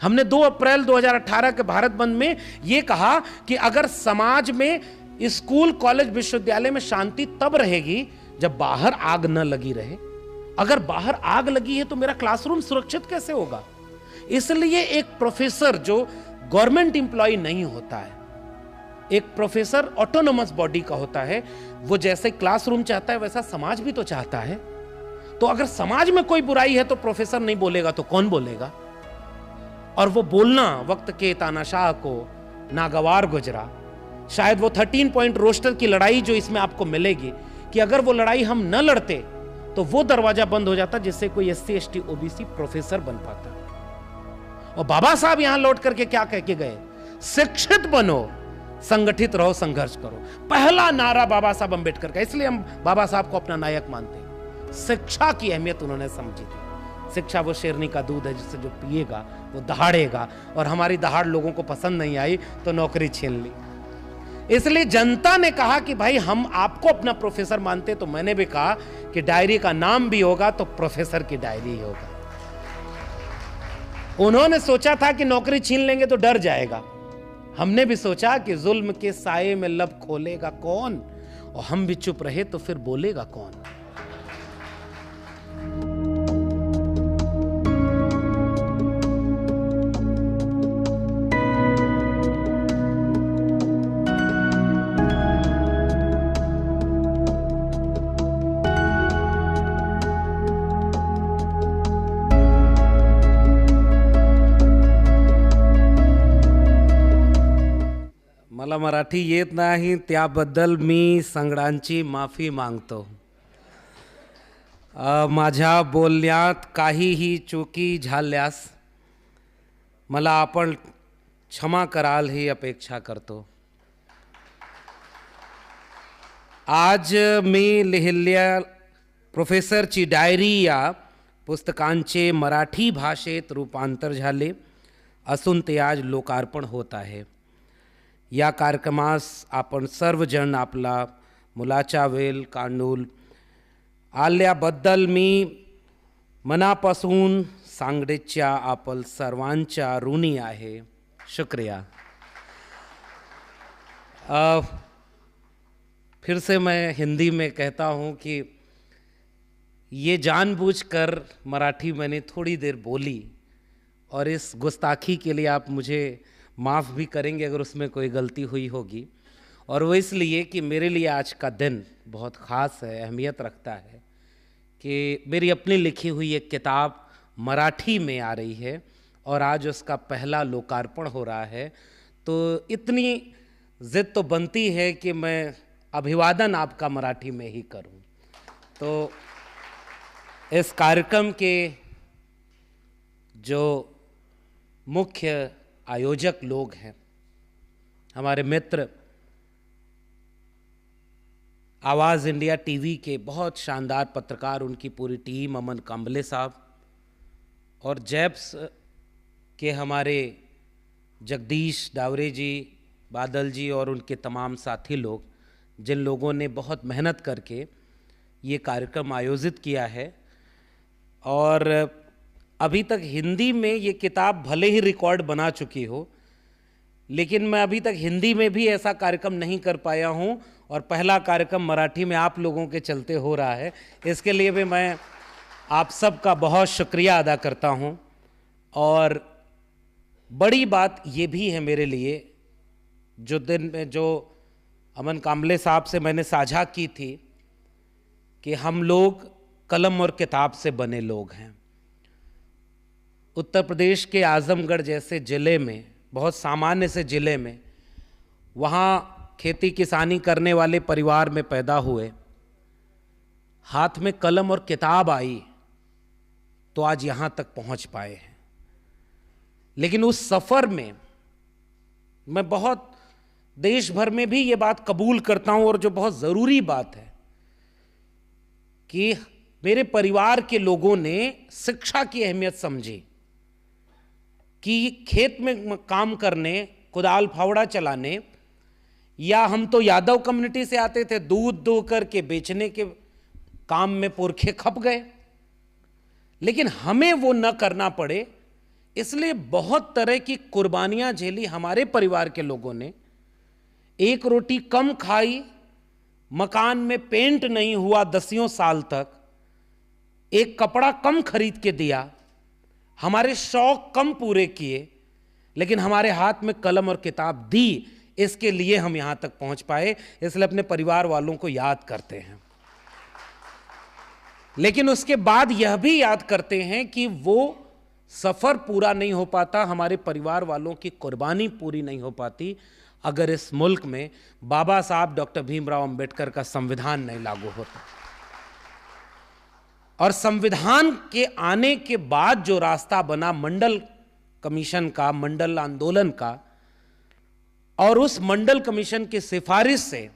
हमने 2 अप्रैल 2018 के भारत बंद में यह कहा कि अगर समाज में, स्कूल, कॉलेज, विश्वविद्यालय में शांति तब रहेगी जब बाहर आग न लगी रहे। अगर बाहर आग लगी है तो मेरा क्लासरूम सुरक्षित कैसे होगा? इसलिए एक प्रोफेसर जो गवर्नमेंट एम्प्लॉय नहीं होता है, एक प्रोफेसर ऑटोनोमस बॉडी का होता है, वो जैसे क्लासरूम चाहता है वैसा समाज भी तो चाहता है। तो अगर समाज में कोई बुराई है तो प्रोफेसर नहीं बोलेगा तो कौन बोलेगा? और वो बोलना वक्त के तानाशाह को नागवार गुजरा। शायद वो 13 पॉइंट रोस्टर की लड़ाई जो इसमें आपको मिलेगी, कि अगर वो लड़ाई हम न लड़ते तो वो दरवाजा बंद हो जाता जिससे कोई SC ST OBC प्रोफेसर बन पाता। और बाबा साहब यहां लौट करके क्या कह के गए? शिक्षित बनो, संगठित रहो, संघर्ष करो। पहला नारा बाबा साहब अंबेडकर का, इसलिए हम बाबा साहब को अपना नायक मानते हैं। शिक्षा की अहमियत उन्होंने समझी थी। शिक्षा वो शेरनी का दूध है जिससे जो पिएगा वो दहाड़ेगा, और हमारी दहाड़ लोगों को पसंद नहीं आई तो नौकरी छीन ली। इसलिए जनता ने कहा कि भाई हम आपको अपना प्रोफेसर मानते, तो मैंने भी कहा कि डायरी का नाम भी होगा तो प्रोफेसर की डायरी ही होगा। उन्होंने सोचा था कि नौकरी छीन लेंगे तो डर जाएगा, हमने भी सोचा कि जुल्म के साये में लब खोलेगा कौन, और हम भी चुप रहे तो फिर बोलेगा कौन। मला मराठी येत नाही, त्याबद्दल मी सगळ्यांची माफी मागतो। माझ्या बोलण्यात काहीही चुकी झाल्यास मला आपण क्षमा कराल ही अपेक्षा करतो। आज मी लिहिलेल्या प्रोफेसरची डायरी या पुस्तकांचे मराठी भाषेत रूपांतर झाले असून ते आज लोकार्पण होत आहे। या कार्यक्रमास आपण सर्वजण आपला मुलाचा वेळ काढून आल्याबद्दल मी मनापासून सांगण्याच्या आपण सर्वांच्या ऋणी आहे। शुक्रिया। फिर से मैं हिंदी में कहता हूँ कि ये जानबूझकर मराठी मैंने थोड़ी देर बोली, और इस गुस्ताखी के लिए आप मुझे माफ़ भी करेंगे अगर उसमें कोई गलती हुई होगी। और वो इसलिए कि मेरे लिए आज का दिन बहुत ख़ास है, अहमियत रखता है कि मेरी अपनी लिखी हुई एक किताब मराठी में आ रही है और आज उसका पहला लोकार्पण हो रहा है। तो इतनी ज़िद तो बनती है कि मैं अभिवादन आपका मराठी में ही करूं। तो इस कार्यक्रम के जो मुख्य आयोजक लोग हैं, हमारे मित्र आवाज़ इंडिया टीवी के बहुत शानदार पत्रकार, उनकी पूरी टीम, अमन कांबले साहब, और जैप्स के हमारे जगदीश डावरे जी, बादल जी और उनके तमाम साथी लोग, जिन लोगों ने बहुत मेहनत करके ये कार्यक्रम आयोजित किया है। और अभी तक हिंदी में ये किताब भले ही रिकॉर्ड बना चुकी हो, लेकिन मैं अभी तक हिंदी में भी ऐसा कार्यक्रम नहीं कर पाया हूँ, और पहला कार्यक्रम मराठी में आप लोगों के चलते हो रहा है। इसके लिए भी मैं आप सबका बहुत शुक्रिया अदा करता हूँ। और बड़ी बात ये भी है मेरे लिए, जो दिन में जो अमन कांबले साहब से मैंने साझा की थी कि हम लोग कलम और किताब से बने लोग हैं। उत्तर प्रदेश के आजमगढ़ जैसे ज़िले में, बहुत सामान्य से ज़िले में, वहाँ खेती किसानी करने वाले परिवार में पैदा हुए, हाथ में कलम और किताब आई तो आज यहाँ तक पहुँच पाए हैं। लेकिन उस सफ़र में मैं बहुत देश भर में भी ये बात कबूल करता हूँ, और जो बहुत ज़रूरी बात है कि मेरे परिवार के लोगों ने शिक्षा की अहमियत समझी कि खेत में काम करने, कुदाल फावड़ा चलाने, या हम तो यादव कम्युनिटी से आते थे, दूध दो करके बेचने के काम में पुरखे खप गए, लेकिन हमें वो न करना पड़े इसलिए बहुत तरह की कुर्बानियां झेली हमारे परिवार के लोगों ने। एक रोटी कम खाई, मकान में पेंट नहीं हुआ 10 साल तक, एक कपड़ा कम खरीद के दिया, हमारे शौक कम पूरे किए, लेकिन हमारे हाथ में कलम और किताब दी। इसके लिए हम यहां तक पहुंच पाए, इसलिए अपने परिवार वालों को याद करते हैं। लेकिन उसके बाद यह भी याद करते हैं कि वो सफर पूरा नहीं हो पाता, हमारे परिवार वालों की कुर्बानी पूरी नहीं हो पाती अगर इस मुल्क में बाबा साहब डॉक्टर भीमराव अंबेडकर का संविधान नहीं लागू होता। और संविधान के आने के बाद जो रास्ता बना मंडल कमीशन का, मंडल आंदोलन का, और उस मंडल कमीशन की सिफारिश से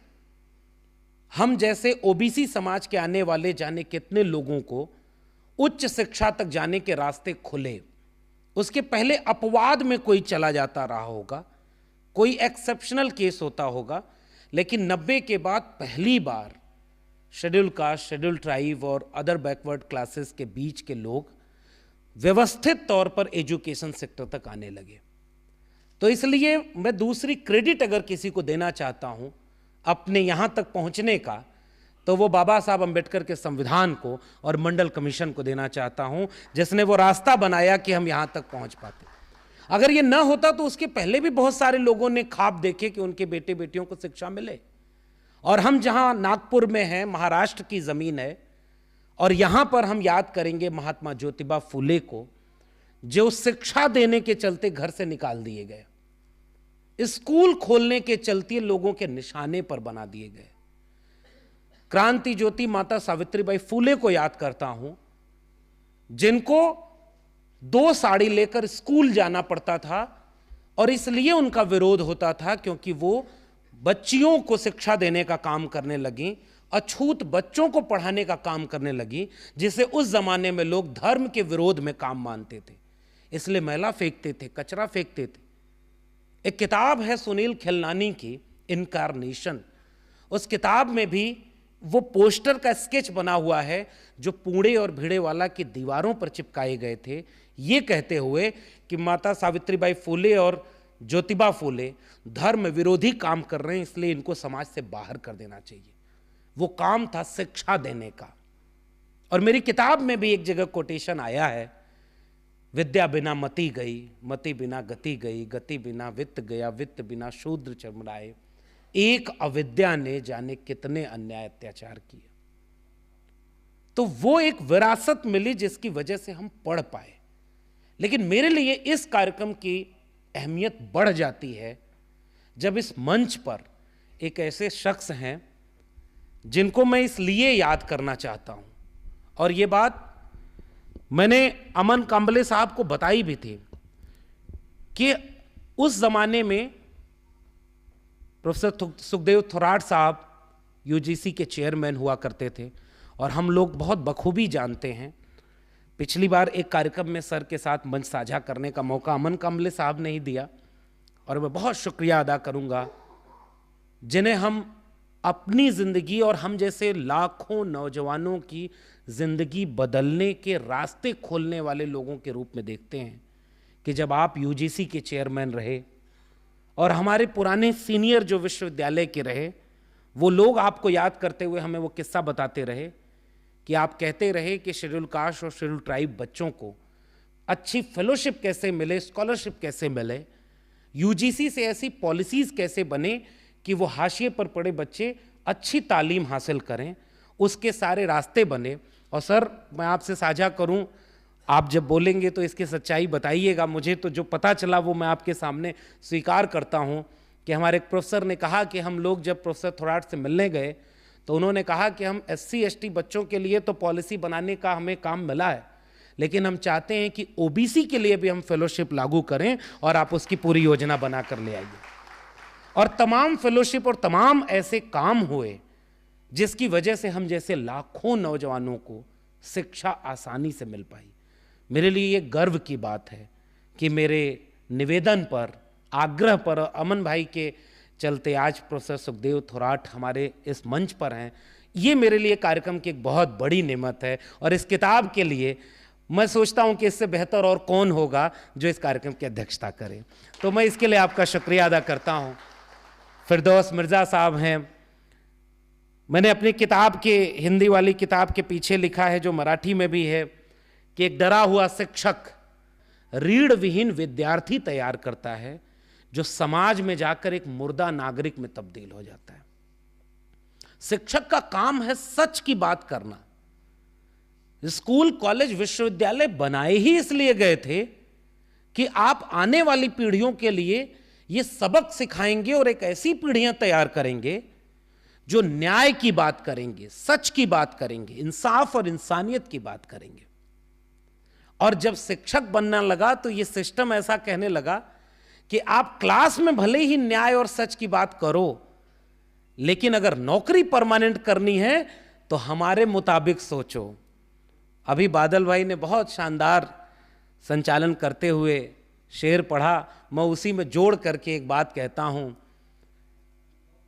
हम जैसे ओबीसी समाज के आने वाले जाने कितने लोगों को उच्च शिक्षा तक जाने के रास्ते खुले। उसके पहले अपवाद में कोई चला जाता रहा होगा, कोई एक्सेप्शनल केस होता होगा, लेकिन 90 के बाद पहली बार शेड्यूल कास्ट, शेड्यूल ट्राइब और अदर बैकवर्ड क्लासेस के बीच के लोग व्यवस्थित तौर पर एजुकेशन सेक्टर तक आने लगे। तो इसलिए मैं दूसरी क्रेडिट अगर किसी को देना चाहता हूं अपने यहां तक पहुंचने का, तो वो बाबा साहब अंबेडकर के संविधान को और मंडल कमीशन को देना चाहता हूं, जिसने वो रास्ता बनाया कि हम यहां तक पहुंच पाते। अगर ये ना होता तो उसके पहले भी बहुत सारे लोगों ने ख्वाब देखे कि उनके बेटे बेटियों को शिक्षा मिले। और हम जहां नागपुर में हैं, महाराष्ट्र की जमीन है, और यहां पर हम याद करेंगे महात्मा ज्योतिबा फुले को, जो शिक्षा देने के चलते घर से निकाल दिए गए, स्कूल खोलने के चलते लोगों के निशाने पर बना दिए गए। क्रांति ज्योति माता सावित्रीबाई फुले को याद करता हूं, जिनको 2 साड़ी लेकर स्कूल जाना पड़ता था, और इसलिए उनका विरोध होता था क्योंकि वो बच्चियों को शिक्षा देने का काम करने लगी, अछूत बच्चों को पढ़ाने का काम करने लगी, जिसे उस जमाने में लोग धर्म के विरोध में काम मानते थे। इसलिए मैला फेंकते थे, कचरा फेंकते थे। एक किताब है सुनील खिलनानी की, इनकारनेशन। उस किताब में भी वो पोस्टर का स्केच बना हुआ है जो पुणे और भिड़ेवाला की दीवारों पर चिपकाए गए थे, ये कहते हुए कि माता सावित्रीबाई फुले और ज्योतिबा फुले धर्म विरोधी काम कर रहे हैं, इसलिए इनको समाज से बाहर कर देना चाहिए। वो काम था शिक्षा देने का। और मेरी किताब में भी एक जगह कोटेशन आया है, विद्या बिना मति गई, मति बिना गति गई, गति बिना वित्त गया, वित्त बिना शूद्र चमड़ाए, एक अविद्या ने जाने कितने अन्याय अत्याचार किए। तो वो एक विरासत मिली जिसकी वजह से हम पढ़ पाए। लेकिन मेरे लिए इस कार्यक्रम की अहमियत बढ़ जाती है जब इस मंच पर एक ऐसे शख्स हैं जिनको मैं इसलिए याद करना चाहता हूं, और ये बात मैंने अमन कांबले साहब को बताई भी थी कि उस जमाने में प्रोफेसर सुखदेव थोराट साहब यूजीसी के चेयरमैन हुआ करते थे, और हम लोग बहुत बखूबी जानते हैं। पिछली बार एक कार्यक्रम में सर के साथ मंच साझा करने का मौका अमन कांबले साहब ने ही दिया, और मैं बहुत शुक्रिया अदा करूंगा जिन्हें हम अपनी जिंदगी और हम जैसे लाखों नौजवानों की जिंदगी बदलने के रास्ते खोलने वाले लोगों के रूप में देखते हैं। कि जब आप यूजीसी के चेयरमैन रहे और हमारे पुराने सीनियर जो विश्वविद्यालय के रहे, वो लोग आपको याद करते हुए हमें वो किस्सा बताते रहे कि आप कहते रहे कि शेड्यूल कास्ट और शेड्यूल ट्राइब बच्चों को अच्छी फेलोशिप कैसे मिले, स्कॉलरशिप कैसे मिले, यूजीसी से ऐसी पॉलिसीज कैसे बने कि वो हाशिए पर पड़े बच्चे अच्छी तालीम हासिल करें, उसके सारे रास्ते बने। और सर मैं आपसे साझा करूं, आप जब बोलेंगे तो इसकी सच्चाई बताइएगा। मुझे तो जो पता चला वो मैं आपके सामने स्वीकार करता हूं कि हमारे एक प्रोफेसर ने कहा कि हम लोग जब प्रोफेसर थोराट से मिलने गए तो उन्होंने कहा कि हम SC ST बच्चों के लिए तो पॉलिसी बनाने का हमें काम मिला है, लेकिन हम चाहते हैं कि OBC के लिए भी हम फेलोशिप लागू करें और आप उसकी पूरी योजना बना कर ले आइए। और तमाम फेलोशिप और तमाम ऐसे काम हुए जिसकी वजह से हम जैसे लाखों नौजवानों को शिक्षा आसानी से मिल पाई। मेरे लिए ये गर्व की बात है कि मेरे निवेदन पर, आग्रह पर, अमन भाई के चलते आज प्रोफेसर सुखदेव थोराट हमारे इस मंच पर हैं। ये मेरे लिए कार्यक्रम की एक बहुत बड़ी नेमत है, और इस किताब के लिए मैं सोचता हूं कि इससे बेहतर और कौन होगा जो इस कार्यक्रम की अध्यक्षता करे। तो मैं इसके लिए आपका शुक्रिया अदा करता हूं। फिरदौस मिर्जा साहब हैं। मैंने अपनी किताब के, हिंदी वाली किताब के पीछे लिखा है, जो मराठी में भी है, कि एक डरा हुआ शिक्षक रीढ़ विहीन विद्यार्थी तैयार करता है जो समाज में जाकर एक मुर्दा नागरिक में तब्दील हो जाता है। शिक्षक का काम है सच की बात करना। स्कूल, कॉलेज, विश्वविद्यालय बनाए ही इसलिए गए थे कि आप आने वाली पीढ़ियों के लिए ये सबक सिखाएंगे और एक ऐसी पीढ़ियां तैयार करेंगे जो न्याय की बात करेंगे, सच की बात करेंगे, इंसाफ और इंसानियत की बात करेंगे। और जब शिक्षक बनना लगा तो ये सिस्टम ऐसा कहने लगा कि आप क्लास में भले ही न्याय और सच की बात करो, लेकिन अगर नौकरी परमानेंट करनी है तो हमारे मुताबिक सोचो। अभी बादल भाई ने बहुत शानदार संचालन करते हुए शेर पढ़ा, मैं उसी में जोड़ करके एक बात कहता हूं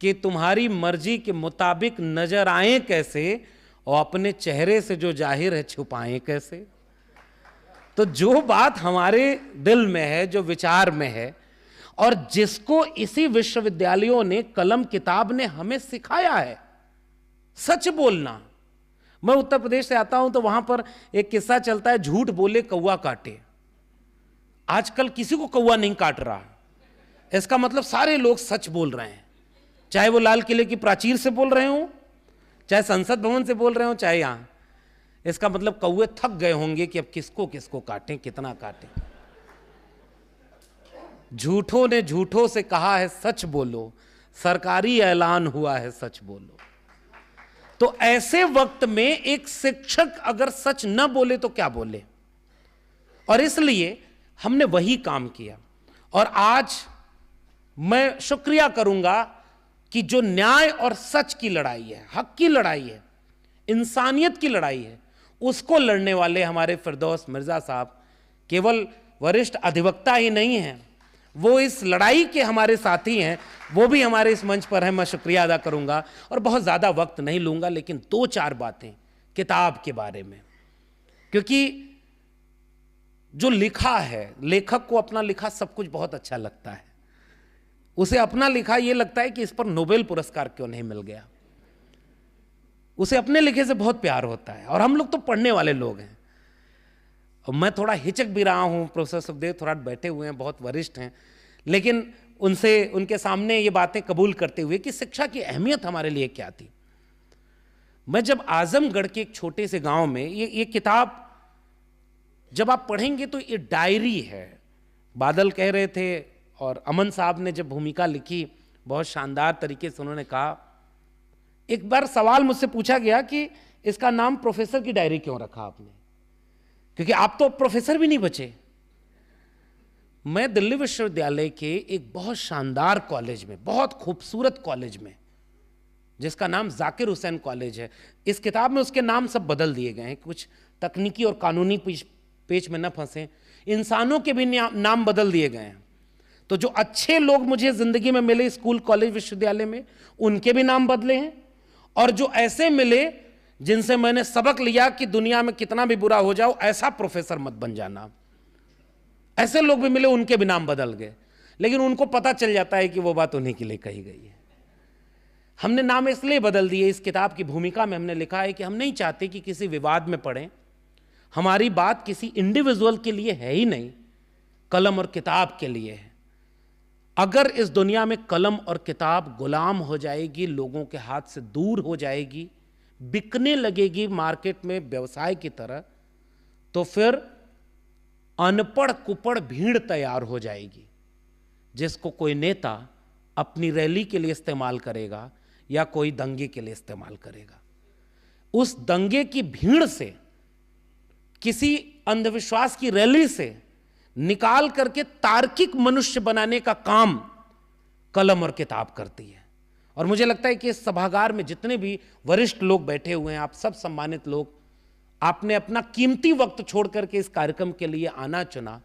कि तुम्हारी मर्जी के मुताबिक नजर आए कैसे और अपने चेहरे से जो जाहिर है छुपाएं कैसे। तो जो बात हमारे दिल में है, जो विचार में है, और जिसको इसी विश्वविद्यालयों ने, कलम किताब ने हमें सिखाया है, सच बोलना। मैं उत्तर प्रदेश से आता हूं तो वहां पर एक किस्सा चलता है, झूठ बोले कौवा काटे। आजकल किसी को कौवा नहीं काट रहा, इसका मतलब सारे लोग सच बोल रहे हैं, चाहे वो लाल किले की प्राचीर से बोल रहे हो, चाहे संसद भवन से बोल रहे हो, चाहे यहां। इसका मतलब कौवे थक गए होंगे कि अब किसको किसको काटें, कितना काटें। झूठों ने झूठों से कहा है सच बोलो, सरकारी ऐलान हुआ है सच बोलो। तो ऐसे वक्त में एक शिक्षक अगर सच न बोले तो क्या बोले। और इसलिए हमने वही काम किया। और आज मैं शुक्रिया करूंगा कि जो न्याय और सच की लड़ाई है, हक की लड़ाई है, इंसानियत की लड़ाई है, उसको लड़ने वाले हमारे फिरदौस मिर्जा साहब केवल वरिष्ठ अधिवक्ता ही नहीं हैं, वो इस लड़ाई के हमारे साथी हैं। वो भी हमारे इस मंच पर हैं, मैं शुक्रिया अदा करूंगा। और बहुत ज़्यादा वक्त नहीं लूंगा, लेकिन 2-4 बातें किताब के बारे में, क्योंकि जो लिखा है, लेखक को अपना लिखा सब कुछ बहुत अच्छा लगता है। उसे अपना लिखा ये लगता है कि इस पर नोबेल पुरस्कार क्यों नहीं मिल गया। उसे अपने लिखे से बहुत प्यार होता है। और हम लोग तो पढ़ने वाले लोग हैं। और मैं थोड़ा हिचक भी रहा हूं, प्रोफेसर सुखदेव थोड़ा बैठे हुए हैं, बहुत वरिष्ठ हैं, लेकिन उनके सामने ये बातें कबूल करते हुए कि शिक्षा की अहमियत हमारे लिए क्या थी। मैं जब आजमगढ़ के एक छोटे से गांव में, ये किताब जब आप पढ़ेंगे तो ये डायरी है। बादल कह रहे थे और अमन साहब ने जब भूमिका लिखी, बहुत शानदार तरीके से उन्होंने कहा। एक बार सवाल मुझसे पूछा गया कि इसका नाम प्रोफेसर की डायरी क्यों रखा आपने, क्योंकि आप तो प्रोफेसर भी नहीं बचे। मैं दिल्ली विश्वविद्यालय के एक बहुत शानदार कॉलेज में, बहुत खूबसूरत कॉलेज में, जिसका नाम जाकिर हुसैन कॉलेज है, इस किताब में उसके नाम सब बदल दिए गए हैं, कुछ तकनीकी और कानूनी पेच में न फंसे, इंसानों के भी नाम बदल दिए गए हैं। तो जो अच्छे लोग मुझे जिंदगी में मिले स्कूल, कॉलेज, विश्वविद्यालय में, उनके भी नाम बदले हैं। और जो ऐसे मिले जिनसे मैंने सबक लिया कि दुनिया में कितना भी बुरा हो जाओ, ऐसा प्रोफेसर मत बन जाना, ऐसे लोग भी मिले, उनके भी नाम बदल गए। लेकिन उनको पता चल जाता है कि वो बात उन्हीं के लिए कही गई है। हमने नाम इसलिए बदल दिए। इस किताब की भूमिका में हमने लिखा है कि हम नहीं चाहते कि किसी विवाद में पड़ें। हमारी बात किसी इंडिविजुअल के लिए है ही नहीं, कलम और किताब के लिए है। अगर इस दुनिया में कलम और किताब गुलाम हो जाएगी, लोगों के हाथ से दूर हो जाएगी, बिकने लगेगी मार्केट में व्यवसाय की तरह, तो फिर अनपढ़ कुपढ़ भीड़ तैयार हो जाएगी, जिसको कोई नेता अपनी रैली के लिए इस्तेमाल करेगा या कोई दंगे के लिए इस्तेमाल करेगा। उस दंगे की भीड़ से, किसी अंधविश्वास की रैली से निकाल करके तार्किक मनुष्य बनाने का काम कलम और किताब करती है। और मुझे लगता है कि इस सभागार में जितने भी वरिष्ठ लोग बैठे हुए हैं, आप सब सम्मानित लोग, आपने अपना कीमती वक्त छोड़ करके इस कार्यक्रम के लिए आना चुना,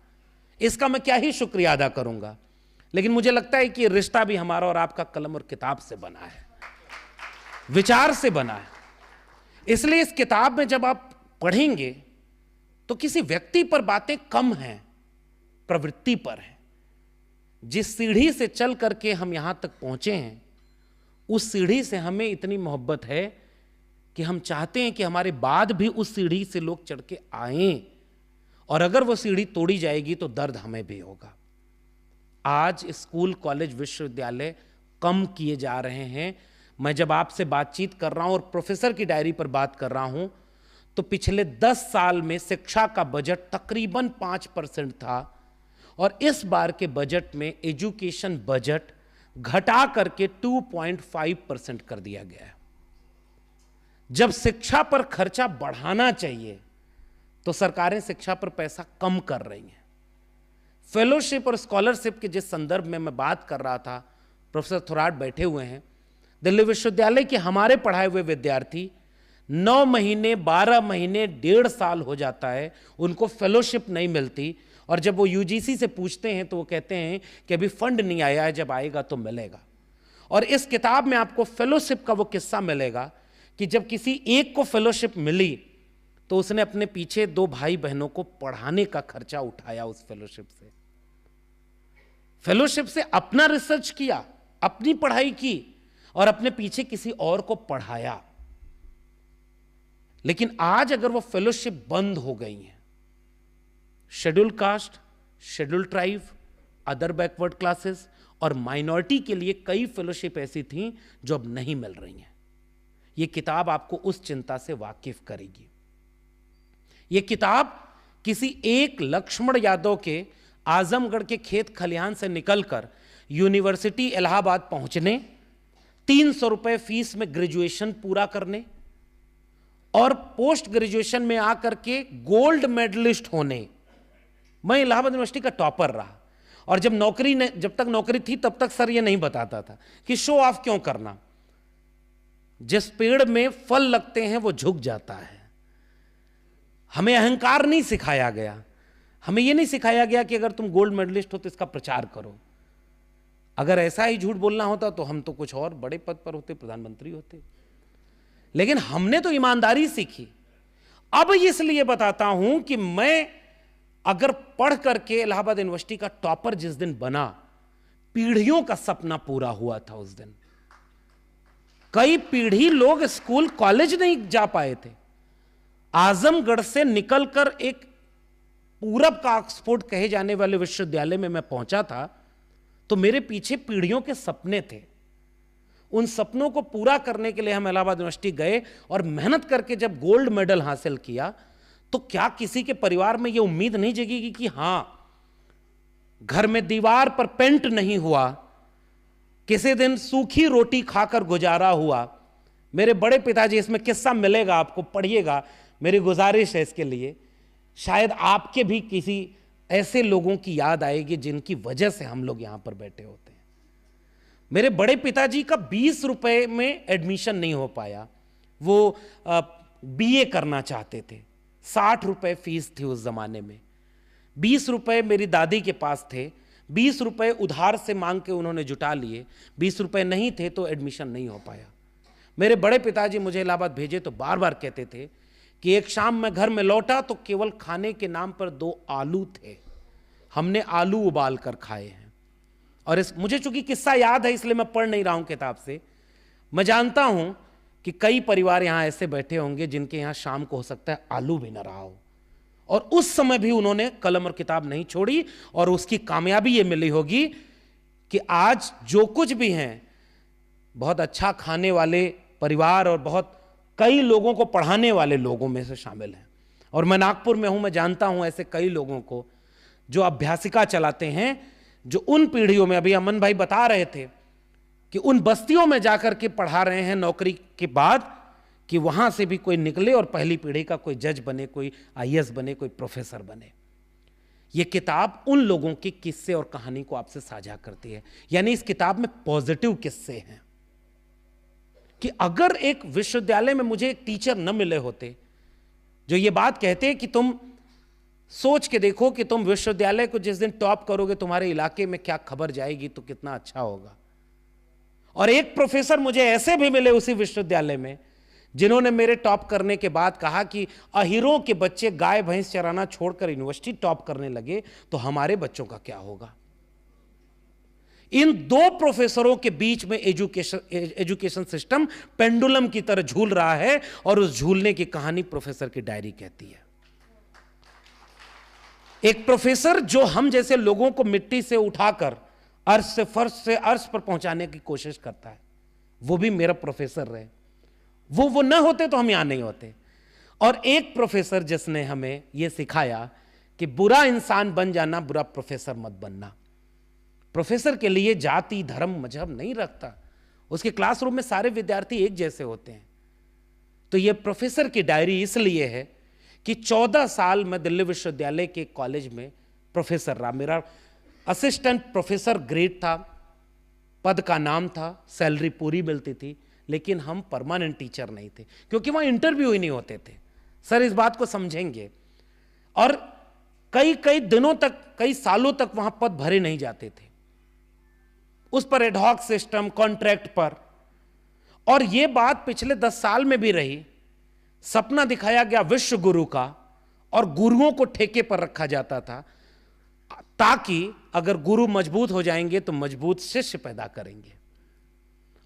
इसका मैं क्या ही शुक्रिया अदा करूंगा। लेकिन मुझे लगता है कि रिश्ता भी हमारा और आपका कलम और किताब से बना है, विचार से बना है। इसलिए इस किताब में जब आप पढ़ेंगे तो किसी व्यक्ति पर बातें कम हैं, प्रवृत्ति पर है। जिस सीढ़ी से चल करके हम यहां तक पहुंचे हैं, उस सीढ़ी से हमें इतनी मोहब्बत है कि हम चाहते हैं कि हमारे बाद भी उस सीढ़ी से लोग चढ़ के आएं, और अगर वो सीढ़ी तोड़ी जाएगी तो दर्द हमें भी होगा। आज स्कूल, कॉलेज, विश्वविद्यालय कम किए जा रहे हैं। मैं जब आपसे बातचीत कर रहा हूं और प्रोफेसर की डायरी पर बात कर रहा हूं, तो पिछले 10 साल में शिक्षा का बजट तकरीबन 5% था, और इस बार के बजट में एजुकेशन बजट घटा करके 2.5% कर दिया गया है। जब शिक्षा पर खर्चा बढ़ाना चाहिए तो सरकारें शिक्षा पर पैसा कम कर रही हैं। फेलोशिप और स्कॉलरशिप के जिस संदर्भ में मैं बात कर रहा था, प्रोफेसर थोराट बैठे हुए हैं, दिल्ली विश्वविद्यालय के हमारे पढ़ाए हुए विद्यार्थी 9 महीने, 12 महीने, 1.5 साल हो जाता है, उनको फेलोशिप नहीं मिलती, और जब वो यूजीसी से पूछते हैं तो वो कहते हैं कि अभी फंड नहीं आया है, जब आएगा तो मिलेगा। और इस किताब में आपको फेलोशिप का वो किस्सा मिलेगा कि जब किसी एक को फेलोशिप मिली तो उसने अपने पीछे 2 भाई बहनों को पढ़ाने का खर्चा उठाया उस फेलोशिप से। फेलोशिप से अपना रिसर्च किया, अपनी पढ़ाई की, और अपने पीछे किसी और को पढ़ाया। लेकिन आज अगर वो फेलोशिप बंद हो गई है, schedule caste, schedule tribe, other backward classes और माइनॉरिटी के लिए कई फेलोशिप ऐसी थीं जो अब नहीं मिल रही हैं। यह किताब आपको उस चिंता से वाकिफ करेगी। यह किताब किसी एक लक्ष्मण यादव के आजमगढ़ के खेत खलिहान से निकलकर यूनिवर्सिटी इलाहाबाद पहुंचने, 300 रुपए फीस में ग्रेजुएशन पूरा करने और पोस्ट ग्रेजुएशन में आकर के गोल्ड मेडलिस्ट होने। मैं इलाहाबाद यूनिवर्सिटी का टॉपर रहा, और जब तक नौकरी थी तब तक सर ये नहीं बताता था कि शो ऑफ क्यों करना। जिस पेड़ में फल लगते हैं वो झुक जाता है। हमें अहंकार नहीं सिखाया गया, हमें यह नहीं सिखाया गया कि अगर तुम गोल्ड मेडलिस्ट हो तो इसका प्रचार करो। अगर ऐसा ही झूठ बोलना होता तो हम तो कुछ और बड़े पद पर होते, प्रधानमंत्री होते। लेकिन हमने तो ईमानदारी सीखी। अब इसलिए बताता हूं कि मैं अगर पढ़ करके इलाहाबाद यूनिवर्सिटी का टॉपर जिस दिन बना, पीढ़ियों का सपना पूरा हुआ था उस दिन। कई पीढ़ी लोग स्कूल, कॉलेज नहीं जा पाए थे। आजमगढ़ से निकलकर एक पूरब का ऑक्सफोर्ड कहे जाने वाले विश्वविद्यालय में मैं पहुंचा था, तो मेरे पीछे पीढ़ियों के सपने थे। उन सपनों को पूरा करने के लिए हम इलाहाबाद यूनिवर्सिटी गए, और मेहनत करके जब गोल्ड मेडल हासिल किया तो क्या किसी के परिवार में यह उम्मीद नहीं जगेगी कि हां, घर में दीवार पर पेंट नहीं हुआ, किसी दिन सूखी रोटी खाकर गुजारा हुआ। मेरे बड़े पिताजी, इसमें किस्सा मिलेगा आपको, पढ़िएगा, मेरी गुजारिश है इसके लिए। शायद आपके भी किसी ऐसे लोगों की याद आएगी जिनकी वजह से हम लोग यहां पर बैठे होते हैं। मेरे बड़े पिताजी का 20 रुपए में एडमिशन नहीं हो पाया। वो बीए करना चाहते थे, 60 रुपए फीस थी उस जमाने में। 20 रुपए मेरी दादी के पास थे, 20 रुपए उधार से मांग के उन्होंने जुटा लिए। 20 रुपए नहीं थे तो एडमिशन नहीं हो पाया। मेरे बड़े पिताजी मुझे इलाहाबाद भेजे तो बार बार कहते थे कि एक शाम मैं घर में लौटा तो केवल खाने के नाम पर 2 आलू थे, हमने आलू उबाल कर खाए हैं। और मुझे चूंकि किस्सा याद है इसलिए मैं पढ़ नहीं रहा हूं किताब से। मैं जानता हूं कि कई परिवार यहां ऐसे बैठे होंगे जिनके यहां शाम को हो सकता है आलू भी ना रहा हो, और उस समय भी उन्होंने कलम और किताब नहीं छोड़ी, और उसकी कामयाबी ये मिली होगी कि आज जो कुछ भी हैं, बहुत अच्छा खाने वाले परिवार और बहुत कई लोगों को पढ़ाने वाले लोगों में से शामिल हैं। और मैं नागपुर में हूं, मैं जानता हूं ऐसे कई लोगों को जो अभ्यासिका चलाते हैं, जो उन पीढ़ियों में, अभी अमन भाई बता रहे थे कि उन बस्तियों में जाकर के पढ़ा रहे हैं नौकरी के बाद, कि वहां से भी कोई निकले और पहली पीढ़ी का कोई जज बने, कोई आईएएस बने, कोई प्रोफेसर बने। यह किताब उन लोगों के किस्से और कहानी को आपसे साझा करती है। यानी इस किताब में पॉजिटिव किस्से हैं कि अगर एक विश्वविद्यालय में मुझे एक टीचर न मिले होते जो ये बात कहते कि तुम सोच के देखो कि तुम विश्वविद्यालय को जिस दिन टॉप करोगे तुम्हारे इलाके में क्या खबर जाएगी तो कितना अच्छा होगा। और एक प्रोफेसर मुझे ऐसे भी मिले उसी विश्वविद्यालय में जिन्होंने मेरे टॉप करने के बाद कहा कि अहीरों के बच्चे गाय भैंस चराना छोड़कर यूनिवर्सिटी टॉप करने लगे तो हमारे बच्चों का क्या होगा। इन दो प्रोफेसरों के बीच में एजुकेशन सिस्टम पेंडुलम की तरह झूल रहा है, और उस झूलने की कहानी प्रोफेसर की डायरी कहती है। एक प्रोफेसर जो हम जैसे लोगों को मिट्टी से उठाकर अर्श से फर्श से अर्श पर पहुंचाने की कोशिश करता है, वो भी मेरा प्रोफेसर रहे। वो न होते तो हम यहां नहीं होते। और एक प्रोफेसर जिसने हमें यह सिखाया कि बुरा इंसान बन जाना, बुरा प्रोफेसर मत बनना। प्रोफेसर के लिए जाति धर्म मजहब नहीं रखता, उसके क्लासरूम में सारे विद्यार्थी एक जैसे होते हैं। तो यह प्रोफेसर की डायरी इसलिए है कि 14 साल मैं दिल्ली विश्वविद्यालय के कॉलेज में प्रोफेसर रहा। मेरा असिस्टेंट प्रोफेसर ग्रेड था, पद का नाम था, सैलरी पूरी मिलती थी, लेकिन हम परमानेंट टीचर नहीं थे क्योंकि वहां इंटरव्यू ही नहीं होते थे। सर इस बात को समझेंगे। और कई दिनों तक, कई सालों तक वहां पद भरे नहीं जाते थे, उस पर एडहॉक सिस्टम, कॉन्ट्रैक्ट पर। और यह बात पिछले 10 साल में भी रही। सपना दिखाया गया विश्व गुरु का, और गुरुओं को ठेके पर रखा जाता था ताकि अगर गुरु मजबूत हो जाएंगे तो मजबूत शिष्य पैदा करेंगे,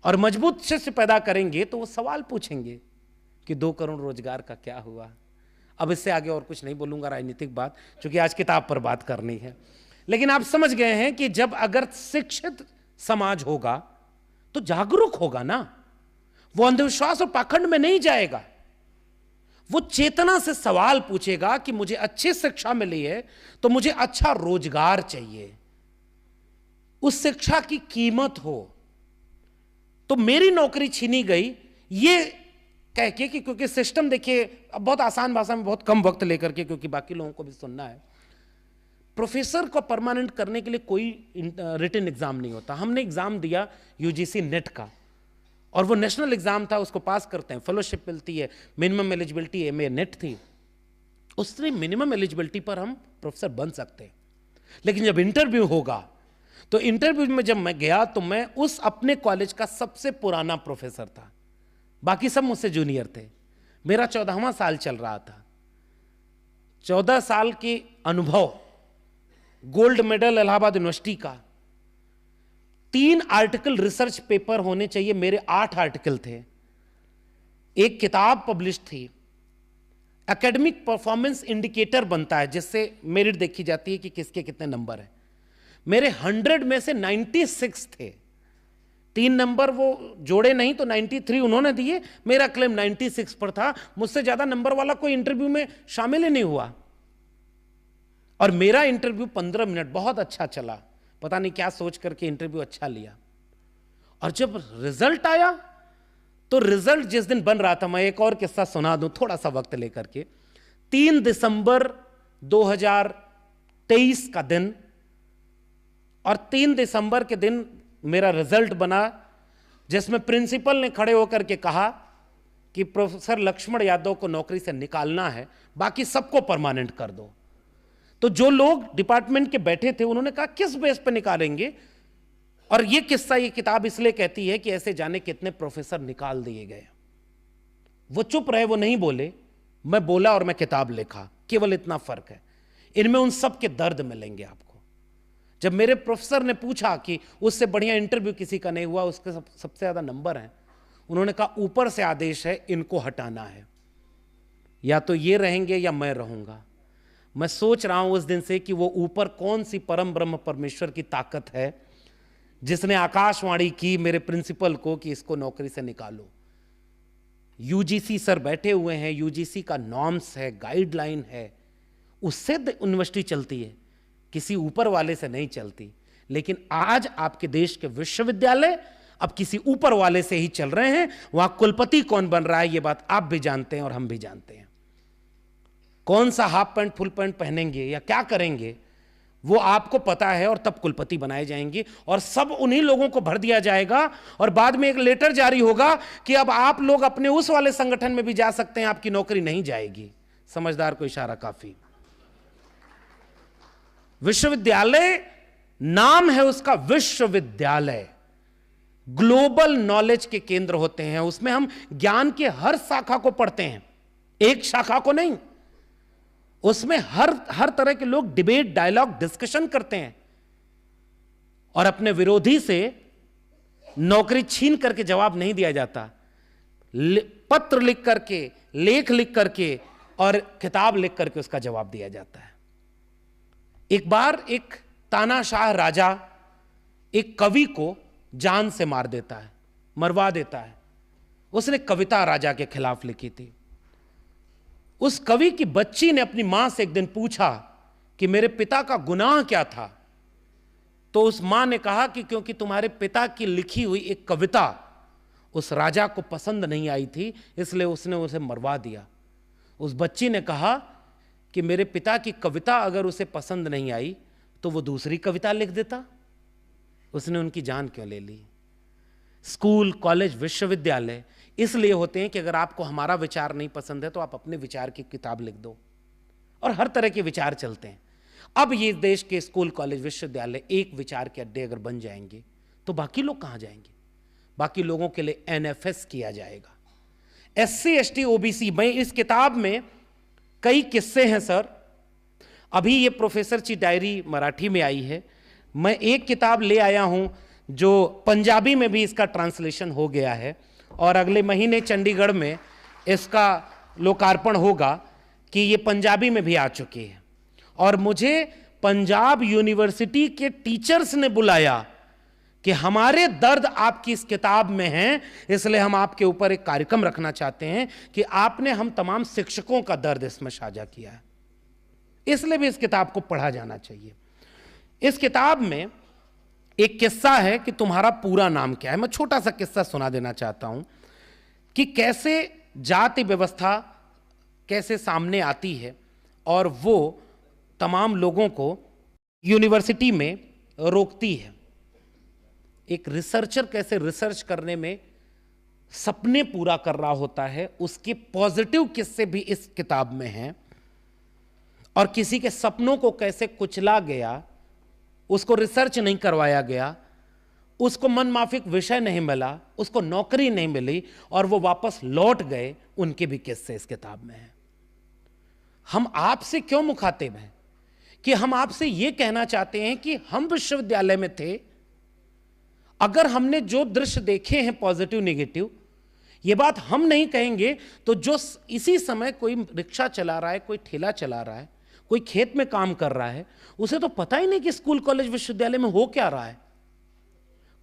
और मजबूत शिष्य पैदा करेंगे तो वो सवाल पूछेंगे कि 2 करोड़ रोजगार का क्या हुआ। अब इससे आगे और कुछ नहीं बोलूंगा राजनीतिक बात, क्योंकि आज किताब पर बात करनी है। लेकिन आप समझ गए हैं कि जब अगर शिक्षित समाज होगा तो जागरूक होगा ना, वो अंधविश्वास और पाखंड में नहीं जाएगा। वो चेतना से सवाल पूछेगा कि मुझे अच्छी शिक्षा मिली है तो मुझे अच्छा रोजगार चाहिए, उस शिक्षा की कीमत हो। तो मेरी नौकरी छीनी गई ये कह के कि क्योंकि सिस्टम, देखिए अब बहुत आसान भाषा में, बहुत कम वक्त लेकर के, क्योंकि बाकी लोगों को भी सुनना है। प्रोफेसर को परमानेंट करने के लिए कोई रिटन एग्जाम नहीं होता। हमने एग्जाम दिया यूजीसी नेट का, और वो नेशनल एग्जाम था, उसको पास करते हैं फेलोशिप मिलती है, मिनिमम एलिजिबिलिटी एमए नेट थी। उससे मिनिमम एलिजिबिलिटी पर हम प्रोफेसर बन सकते हैं। लेकिन जब इंटरव्यू होगा, तो इंटरव्यू में जब मैं गया तो मैं उस अपने कॉलेज का सबसे पुराना प्रोफेसर था, बाकी सब मुझसे जूनियर थे। मेरा 14वां साल चल रहा था। 14 साल के अनुभव, गोल्ड मेडल इलाहाबाद यूनिवर्सिटी का, 3 आर्टिकल रिसर्च पेपर होने चाहिए, मेरे 8 आर्टिकल थे, एक किताब पब्लिश थी। एकेडमिक परफॉर्मेंस इंडिकेटर बनता है जिससे मेरिट देखी जाती है कि किसके कितने नंबर है। मेरे 100 में से 96 थे, 3 नंबर वो जोड़े नहीं तो 93 उन्होंने दिए, मेरा क्लेम 96 पर था। मुझसे ज्यादा नंबर वाला कोई इंटरव्यू में शामिल ही नहीं हुआ। और मेरा इंटरव्यू 15 मिनट बहुत अच्छा चला, पता नहीं क्या सोच करके इंटरव्यू अच्छा लिया। और जब रिजल्ट आया तो रिजल्ट जिस दिन बन रहा था, मैं एक और किस्सा सुना दूं थोड़ा सा वक्त लेकर के। 3 दिसंबर 2023 का दिन, और 3 दिसंबर के दिन मेरा रिजल्ट बना, जिसमें प्रिंसिपल ने खड़े होकर के कहा कि प्रोफेसर लक्ष्मण यादव को नौकरी से निकालना है, बाकी सबको परमानेंट कर दो। तो जो लोग डिपार्टमेंट के बैठे थे उन्होंने कहा किस बेस पे निकालेंगे। और ये किस्सा, ये किताब इसलिए कहती है कि ऐसे जाने कितने प्रोफेसर निकाल दिए गए। वो चुप रहे, वो नहीं बोले, मैं बोला और मैं किताब लिखा, केवल इतना फर्क है। इनमें उन सब के दर्द मिलेंगे आपको। जब मेरे प्रोफेसर ने पूछा कि उससे बढ़िया इंटरव्यू किसी का नहीं हुआ, उसके सबसे ज्यादा नंबर हैं, उन्होंने कहा ऊपर से आदेश है, इनको हटाना है, या तो ये रहेंगे या मैं रहूंगा। मैं सोच रहा हूं उस दिन से कि वो ऊपर कौन सी परम ब्रह्म परमेश्वर की ताकत है जिसने आकाशवाणी की मेरे प्रिंसिपल को कि इसको नौकरी से निकालो। यूजीसी सर बैठे हुए हैं, यूजीसी का नॉर्म्स है, गाइडलाइन है, उससे यूनिवर्सिटी चलती है, किसी ऊपर वाले से नहीं चलती। लेकिन आज आपके देश के विश्वविद्यालय अब किसी ऊपर वाले से ही चल रहे हैं। वहां कुलपति कौन बन रहा है ये बात आप भी जानते हैं और हम भी जानते हैं। कौन सा हाफ पैंट फुल पैंट पहनेंगे या क्या करेंगे वो आपको पता है, और तब कुलपति बनाए जाएंगे और सब उन्हीं लोगों को भर दिया जाएगा। और बाद में एक लेटर जारी होगा कि अब आप लोग अपने उस वाले संगठन में भी जा सकते हैं, आपकी नौकरी नहीं जाएगी। समझदार को इशारा काफी। विश्वविद्यालय नाम है उसका, विश्वविद्यालय, ग्लोबल नॉलेज के केंद्र होते हैं। उसमें हम ज्ञान के हर शाखा को पढ़ते हैं, एक शाखा को नहीं। उसमें हर तरह के लोग डिबेट, डायलॉग, डिस्कशन करते हैं और अपने विरोधी से नौकरी छीन करके जवाब नहीं दिया जाता। पत्र लिख करके, लेख लिख करके और किताब लिख करके उसका जवाब दिया जाता है। एक बार एक तानाशाह राजा एक कवि को जान से मार देता है, मरवा देता है। उसने कविता राजा के खिलाफ लिखी थी। उस कवि की बच्ची ने अपनी मां से एक दिन पूछा कि मेरे पिता का गुनाह क्या था। तो उस मां ने कहा कि क्योंकि तुम्हारे पिता की लिखी हुई एक कविता उस राजा को पसंद नहीं आई थी, इसलिए उसने उसे मरवा दिया। उस बच्ची ने कहा कि मेरे पिता की कविता अगर उसे पसंद नहीं आई तो वो दूसरी कविता लिख देता, उसने उनकी जान क्यों ले ली। स्कूल, कॉलेज, विश्वविद्यालय इसलिए होते हैं कि अगर आपको हमारा विचार नहीं पसंद है तो आप अपने विचार की किताब लिख दो, और हर तरह के विचार चलते हैं। अब ये देश के स्कूल, कॉलेज, विश्वविद्यालय एक विचार के अड्डे अगर बन जाएंगे तो बाकी लोग कहां जाएंगे? बाकी लोगों के लिए एनएफएस किया जाएगा, एससी, एसटी, ओबीसी। मैं इस किताब में कई किस्से हैं सर। अभी ये प्रोफेसर की डायरी मराठी में आई है। मैं एक किताब ले आया हूं जो पंजाबी में भी इसका ट्रांसलेशन हो गया है, और अगले महीने चंडीगढ़ में इसका लोकार्पण होगा कि ये पंजाबी में भी आ चुकी है। और मुझे पंजाब यूनिवर्सिटी के टीचर्स ने बुलाया कि हमारे दर्द आपकी इस किताब में हैं, इसलिए हम आपके ऊपर एक कार्यक्रम रखना चाहते हैं कि आपने हम तमाम शिक्षकों का दर्द इसमें साझा किया है, इसलिए भी इस किताब को पढ़ा जाना चाहिए। इस किताब में एक किस्सा है कि तुम्हारा पूरा नाम क्या है। मैं छोटा सा किस्सा सुना देना चाहता हूं कि कैसे जाति व्यवस्था कैसे सामने आती है और वो तमाम लोगों को यूनिवर्सिटी में रोकती है। एक रिसर्चर कैसे रिसर्च करने में सपने पूरा कर रहा होता है, उसके पॉजिटिव किस्से भी इस किताब में हैं। और किसी के सपनों को कैसे कुचला गया, उसको रिसर्च नहीं करवाया गया, उसको मनमाफिक विषय नहीं मिला, उसको नौकरी नहीं मिली और वो वापस लौट गए, उनके भी किस्से इस किताब में हैं। हम आपसे क्यों मुखातिब हैं कि हम आपसे यह कहना चाहते हैं कि हम विश्वविद्यालय में थे, अगर हमने जो दृश्य देखे हैं पॉजिटिव, नेगेटिव, ये बात हम नहीं कहेंगे तो जो इसी समय कोई रिक्शा चला रहा है, कोई ठेला चला रहा है, कोई खेत में काम कर रहा है, उसे तो पता ही नहीं कि स्कूल, कॉलेज, विश्वविद्यालय में हो क्या रहा है।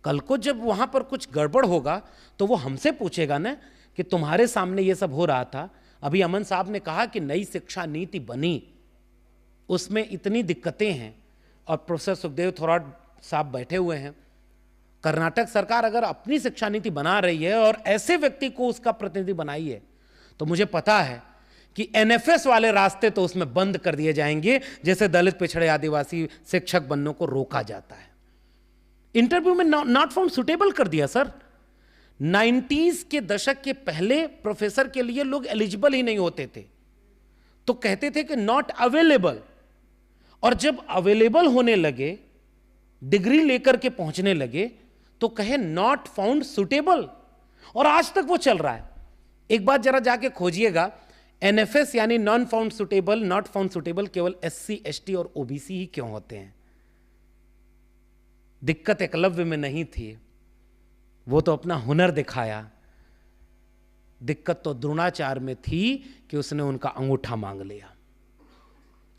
कल को जब वहां पर कुछ गड़बड़ होगा तो वो हमसे पूछेगा ना कि तुम्हारे सामने ये सब हो रहा था। अभी अमन साहब ने कहा कि नई शिक्षा नीति बनी, उसमें इतनी दिक्कतें हैं, और प्रोफेसर सुखदेव थोराट साहब बैठे हुए हैं। कर्नाटक सरकार अगर अपनी शिक्षा नीति बना रही है और ऐसे व्यक्ति को उसका प्रतिनिधि बनाई है, तो मुझे पता है कि एनएफएस वाले रास्ते तो उसमें बंद कर दिए जाएंगे, जैसे दलित, पिछड़े, आदिवासी शिक्षक बनने को रोका जाता है। इंटरव्यू में नॉट फाउंड सुटेबल कर दिया सर। 90s के दशक के पहले प्रोफेसर के लिए लोग एलिजिबल ही नहीं होते थे, तो कहते थे कि नॉट अवेलेबल, और जब अवेलेबल होने लगे, डिग्री लेकर के पहुंचने लगे, तो कहे नॉट फाउंड सुटेबल, और आज तक वो चल रहा है। एक बात जरा जाके खोजिएगा, एनएफएस यानी non found suitable, not found suitable केवल एससी, एसटी और ओबीसी ही क्यों होते हैं? दिक्कत एकलव्य में नहीं थी, वो तो अपना हुनर दिखाया। दिक्कत तो द्रोणाचार्य में थी कि उसने उनका अंगूठा मांग लिया।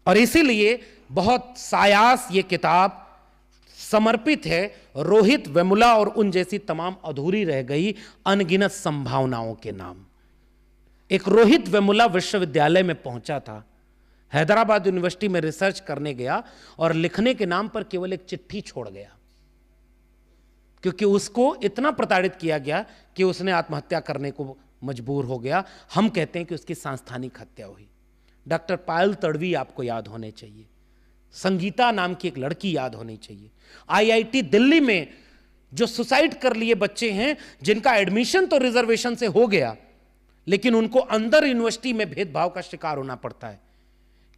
और इसीलिए बहुत सायास ये किताब समर्पित है रोहित वेमुला और उन जैसी तमाम अधूरी रह गई अनगिनत संभावनाओं के नाम। एक रोहित वेमुला विश्वविद्यालय में पहुंचा था, हैदराबाद यूनिवर्सिटी में रिसर्च करने गया और लिखने के नाम पर केवल एक चिट्ठी छोड़ गया, क्योंकि उसको इतना प्रताड़ित किया गया कि उसने आत्महत्या करने को मजबूर हो गया। हम कहते हैं कि उसकी सांस्थानिक हत्या हुई। डॉक्टर पायल तड़वी आपको याद होने चाहिए, संगीता नाम की एक लड़की याद होनी चाहिए। आईआईटी दिल्ली में जो सुसाइड कर लिए बच्चे हैं, जिनका एडमिशन तो रिजर्वेशन से हो गया, लेकिन उनको अंदर यूनिवर्सिटी में भेदभाव का शिकार होना पड़ता है,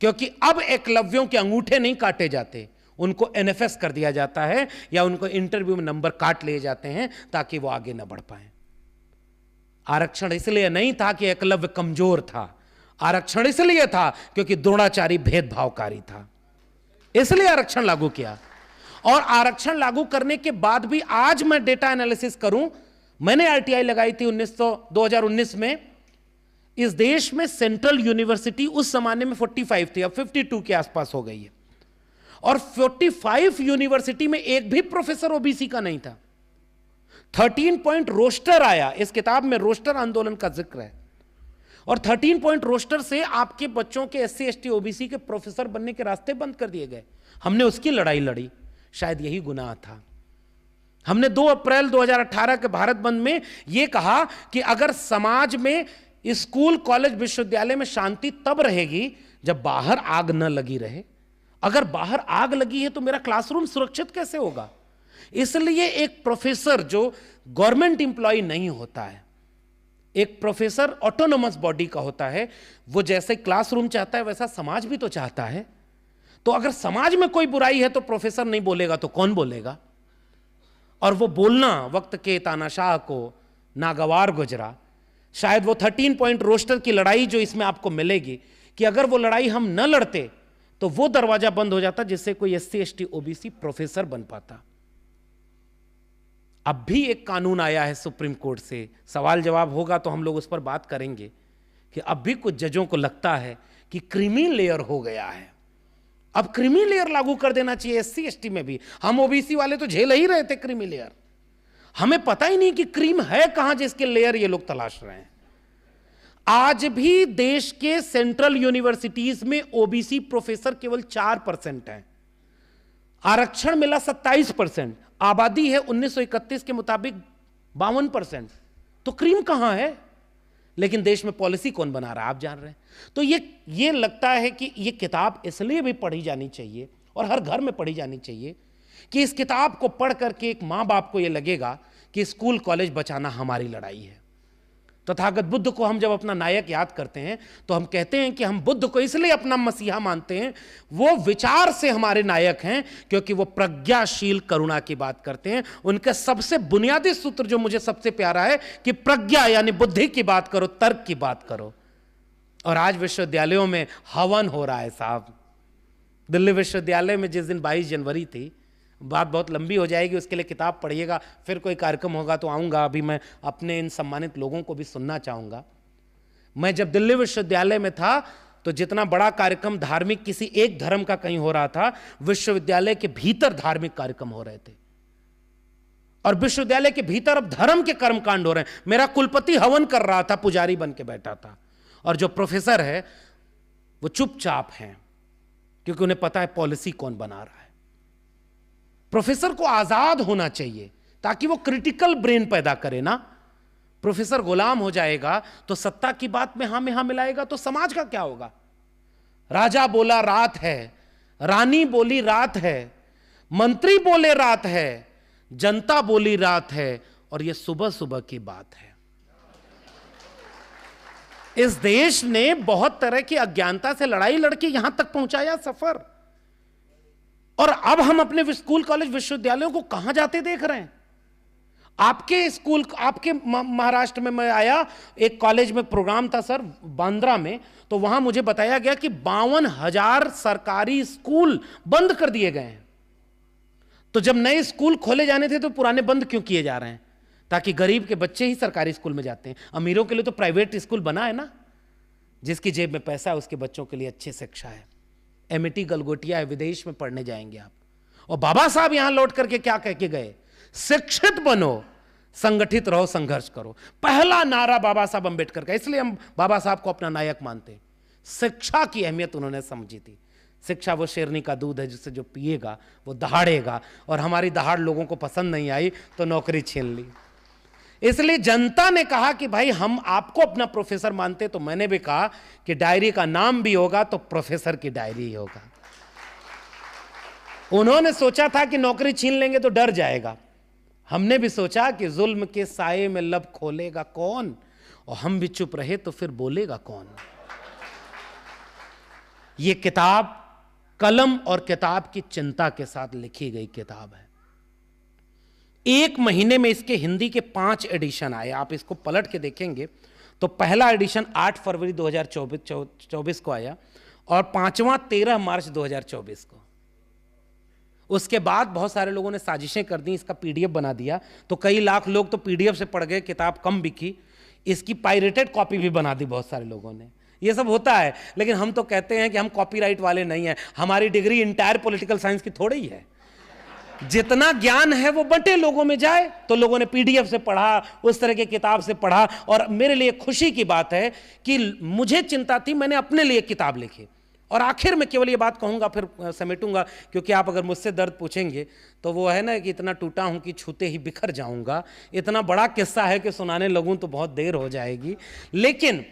क्योंकि अब एकलव्यों के अंगूठे नहीं काटे जाते, उनको एनएफएस कर दिया जाता है या उनको इंटरव्यू में नंबर काट लिए जाते हैं ताकि वो आगे ना बढ़ पाए। आरक्षण इसलिए नहीं था कि एकलव्य कमजोर था, आरक्षण इसलिए था क्योंकि द्रोणाचारी भेदभावकारी था, इसलिए आरक्षण लागू किया। और आरक्षण लागू करने के बाद भी आज मैं डेटा एनालिसिस करूं, मैंने आरटीआई लगाई थी 2019 में, इस देश में सेंट्रल यूनिवर्सिटी उस जमाने में 45 थी, अब 52 के आसपास हो गई है। और 45 यूनिवर्सिटी में एक भी प्रोफेसर ओबीसी का नहीं था। 13 पॉइंट रोस्टर आया, इस किताब में रोस्टर आंदोलन का जिक्र है, और 13 पॉइंट रोस्टर से आपके बच्चों के एससी एसटी ओबीसी के प्रोफेसर बनने के रास्ते बंद कर दिए गए। हमने उसकी लड़ाई लड़ी, शायद यही गुनाह था। हमने 2 अप्रैल 2018 के भारत बंद में यह कहा कि अगर समाज में, स्कूल कॉलेज विश्वविद्यालय में शांति तब रहेगी जब बाहर आग न लगी रहे। अगर बाहर आग लगी है तो मेरा क्लासरूम सुरक्षित कैसे होगा? इसलिए एक प्रोफेसर जो गवर्नमेंट एम्प्लॉय नहीं होता है, एक प्रोफेसर ऑटोनोमस बॉडी का होता है, वो जैसे क्लासरूम चाहता है वैसा समाज भी तो चाहता है। तो अगर समाज में कोई बुराई है तो प्रोफेसर नहीं बोलेगा तो कौन बोलेगा? और वो बोलना वक्त के तानाशाह को नागवार गुजरा। शायद वो 13 पॉइंट रोस्टर की लड़ाई जो इसमें आपको मिलेगी, कि अगर वो लड़ाई हम न लड़ते तो वो दरवाजा बंद हो जाता जिससे कोई एससी एसटी ओबीसी प्रोफेसर बन पाता। अब भी एक कानून आया है सुप्रीम कोर्ट से, सवाल जवाब होगा तो हम लोग उस पर बात करेंगे, कि अब भी कुछ जजों को लगता है कि क्रीमी लेयर हो गया है, अब क्रीमी लेयर लागू कर देना चाहिए एससी एसटी में भी। हम ओबीसी वाले तो झेल ही रहे थे क्रीमी लेयर, हमें पता ही नहीं कि क्रीम है कहां जिसके लेयर ये लोग तलाश रहे हैं। आज भी देश के सेंट्रल यूनिवर्सिटीज में ओबीसी प्रोफेसर केवल 4% हैं, आरक्षण मिला 27%, आबादी है 1931 के मुताबिक 52%, तो क्रीम कहां है? लेकिन देश में पॉलिसी कौन बना रहा है आप जान रहे हैं। तो ये लगता है कि ये किताब इसलिए भी पढ़ी जानी चाहिए और हर घर में पढ़ी जानी चाहिए कि इस किताब को पढ़ करके एक मां बाप को यह लगेगा कि स्कूल कॉलेज बचाना हमारी लड़ाई है। तथागत बुद्ध को हम जब अपना नायक याद करते हैं तो हम कहते हैं कि हम बुद्ध को इसलिए अपना मसीहा मानते हैं, वो विचार से हमारे नायक हैं क्योंकि वो प्रज्ञाशील करुणा की बात करते हैं। उनका सबसे बुनियादी सूत्र जो मुझे सबसे प्यारा है कि प्रज्ञा यानी बुद्धि की बात करो, तर्क की बात करो। और आज विश्वविद्यालयों में हवन हो रहा है साहब। दिल्ली विश्वविद्यालय में जिस दिन 22 जनवरी थी, बात बहुत लंबी हो जाएगी, उसके लिए किताब पढ़िएगा, फिर कोई कार्यक्रम होगा तो आऊँगा। अभी मैं अपने इन सम्मानित लोगों को भी सुनना चाहूँगा। मैं जब दिल्ली विश्वविद्यालय में था तो जितना बड़ा कार्यक्रम धार्मिक किसी एक धर्म का कहीं हो रहा था, विश्वविद्यालय के भीतर धार्मिक कार्यक्रम हो रहे थे, और विश्वविद्यालय के भीतर अब धर्म के कर्मकांड हो रहे हैं। मेरा कुलपति हवन कर रहा था, पुजारी बन के बैठा था, और जो प्रोफेसर है वो चुपचाप हैं क्योंकि उन्हें पता है पॉलिसी कौन बना रहा है। प्रोफेसर को आजाद होना चाहिए ताकि वो क्रिटिकल ब्रेन पैदा करे ना। प्रोफेसर गुलाम हो जाएगा तो सत्ता की बात में हाँ में हाँ मिलाएगा तो समाज का क्या होगा? राजा बोला रात है, रानी बोली रात है, मंत्री बोले रात है, जनता बोली रात है, और ये सुबह सुबह की बात है। इस देश ने बहुत तरह की अज्ञानता से लड़ाई लड़के यहां तक पहुंचाया सफर, और अब हम अपने स्कूल कॉलेज विश्वविद्यालयों को कहां जाते देख रहे हैं। आपके स्कूल, आपके महाराष्ट्र में मैं आया, एक कॉलेज में प्रोग्राम था सर बांद्रा में, तो वहां मुझे बताया गया कि 52,000 सरकारी स्कूल बंद कर दिए गए हैं। तो जब नए स्कूल खोले जाने थे तो पुराने बंद क्यों किए जा रहे हैं? ताकि गरीब के बच्चे ही सरकारी स्कूल में जाते हैं। अमीरों के लिए तो प्राइवेट स्कूल बना है ना, जिसकी जेब में पैसा है उसके बच्चों के लिए अच्छी शिक्षा है। एमिटी गलगोटिया है, विदेश में पढ़ने जाएंगे आप। और बाबा साहब यहां लौट करके क्या कह के गए? शिक्षित बनो, संगठित रहो, संघर्ष करो। पहला नारा बाबा साहब अंबेडकर का, इसलिए हम बाबा साहब को अपना नायक मानते हैं। शिक्षा की अहमियत उन्होंने समझी थी। शिक्षा वो शेरनी का दूध है जिससे जो पिएगा वो दहाड़ेगा, और हमारी दहाड़ लोगों को पसंद नहीं आई तो नौकरी छीन ली। इसलिए जनता ने कहा कि भाई हम आपको अपना प्रोफेसर मानते, तो मैंने भी कहा कि डायरी का नाम भी होगा तो प्रोफेसर की डायरी ही होगा। उन्होंने सोचा था कि नौकरी छीन लेंगे तो डर जाएगा, हमने भी सोचा कि जुल्म के साये में लब खोलेगा कौन, और हम भी चुप रहे तो फिर बोलेगा कौन। ये किताब कलम और किताब की चिंता के साथ लिखी गई किताब है। एक महीने में इसके हिंदी के 5 एडिशन आए। आप इसको पलट के देखेंगे तो पहला एडिशन 8 फरवरी 2024 को आया और 5वां 13 मार्च 2024 को। उसके बाद बहुत सारे लोगों ने साजिशें कर दी, इसका पीडीएफ बना दिया, तो कई लाख लोग तो पीडीएफ से पढ़ गए, किताब कम बिकी, इसकी पायरेटेड कॉपी भी बना दी बहुत सारे लोगों ने। ये सब होता है, लेकिन हम तो कहते हैं कि हम कॉपीराइट वाले नहीं हैं। हमारी डिग्री इंटायर पॉलिटिकल साइंस की थोड़ी ही है। जितना ज्ञान है वो बंटे लोगों में जाए, तो लोगों ने पीडीएफ से पढ़ा, उस तरह की किताब से पढ़ा, और मेरे लिए खुशी की बात है कि मुझे चिंता थी, मैंने अपने लिए किताब लिखी। और आखिर में केवल ये बात कहूंगा, फिर समेटूंगा, क्योंकि आप अगर मुझसे दर्द पूछेंगे तो वो है ना कि इतना टूटा हूं कि छूते ही बिखर जाऊंगा। इतना बड़ा किस्सा है कि सुनाने लगूं तो बहुत देर हो जाएगी, लेकिन